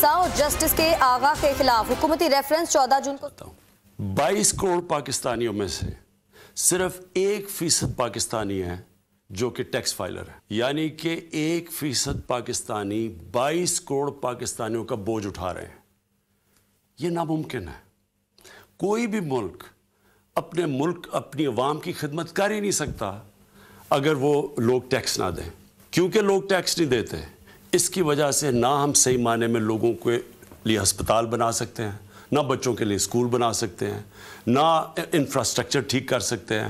عیسیٰ اور جسٹس کے آغا کے خلاف حکومتی ریفرنس 14 جون کو 22 کروڑ پاکستانیوں میں سے صرف 1% پاکستانی ہیں جو کہ ٹیکس فائلر ہیں، یعنی کہ 1% پاکستانی 22 کروڑ پاکستانیوں کا بوجھ اٹھا رہے ہیں۔ یہ ناممکن ہے۔ کوئی بھی ملک اپنی عوام کی خدمت کر ہی نہیں سکتا اگر وہ لوگ ٹیکس نہ دیں، کیونکہ لوگ ٹیکس نہیں دیتے۔ اس کی وجہ سے نہ ہم صحیح معنی میں لوگوں کے لیے ہسپتال بنا سکتے ہیں، نہ بچوں کے لیے اسکول بنا سکتے ہیں، نہ انفراسٹرکچر ٹھیک کر سکتے ہیں،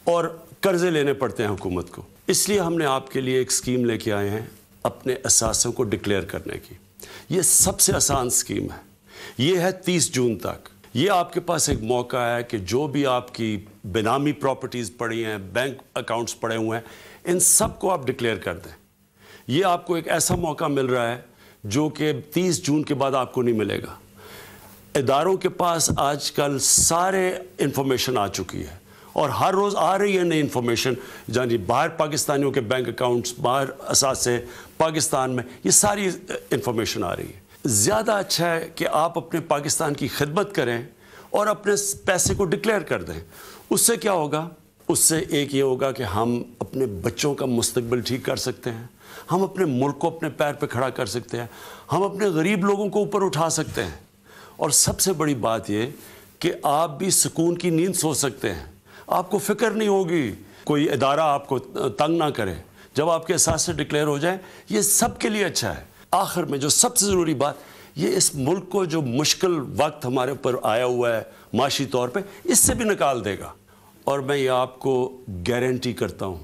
اور قرضے لینے پڑتے ہیں حکومت کو۔ اس لیے ہم نے آپ کے لیے ایک اسکیم لے کے آئے ہیں اپنے اثاثوں کو ڈکلیئر کرنے کی۔ یہ سب سے آسان اسکیم ہے۔ یہ ہے 30 جون تک۔ یہ آپ کے پاس ایک موقع ہے کہ جو بھی آپ کی بینامی پراپرٹیز پڑی ہیں، بینک اکاؤنٹس پڑے ہوئے ہیں، ان سب کو آپ ڈکلیئر کر دیں۔ یہ آپ کو ایک ایسا موقع مل رہا ہے جو کہ 30 جون کے بعد آپ کو نہیں ملے گا۔ اداروں کے پاس آج کل سارے انفارمیشن آ چکی ہے، اور ہر روز آ رہی ہے نئی انفارمیشن، یعنی باہر پاکستانیوں کے بینک اکاؤنٹس، باہر اثاثے پاکستان میں، یہ ساری انفارمیشن آ رہی ہے۔ زیادہ اچھا ہے کہ آپ اپنے پاکستان کی خدمت کریں اور اپنے پیسے کو ڈکلیئر کر دیں۔ اس سے کیا ہوگا؟ اس سے ایک یہ ہوگا کہ ہم اپنے بچوں کا مستقبل ٹھیک کر سکتے ہیں، ہم اپنے ملک کو اپنے پیر پہ کھڑا کر سکتے ہیں، ہم اپنے غریب لوگوں کو اوپر اٹھا سکتے ہیں، اور سب سے بڑی بات یہ کہ آپ بھی سکون کی نیند سو سکتے ہیں۔ آپ کو فکر نہیں ہوگی، کوئی ادارہ آپ کو تنگ نہ کرے جب آپ کے اثاثے ڈکلیئر ہو جائیں۔ یہ سب کے لیے اچھا ہے۔ آخر میں جو سب سے ضروری بات، یہ اس ملک کو جو مشکل وقت ہمارے اوپر آیا ہوا ہے معاشی طور پہ، اس سے بھی نکال دے گا۔ اور میں یہ آپ کو گارنٹی کرتا ہوں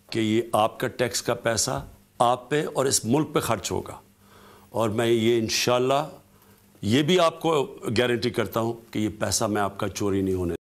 کہ یہ آپ کا ٹیکس کا پیسہ آپ پہ اور اس ملک پہ خرچ ہوگا، اور میں یہ انشاءاللہ یہ بھی آپ کو گارنٹی کرتا ہوں کہ یہ پیسہ میں آپ کا چوری نہیں ہونے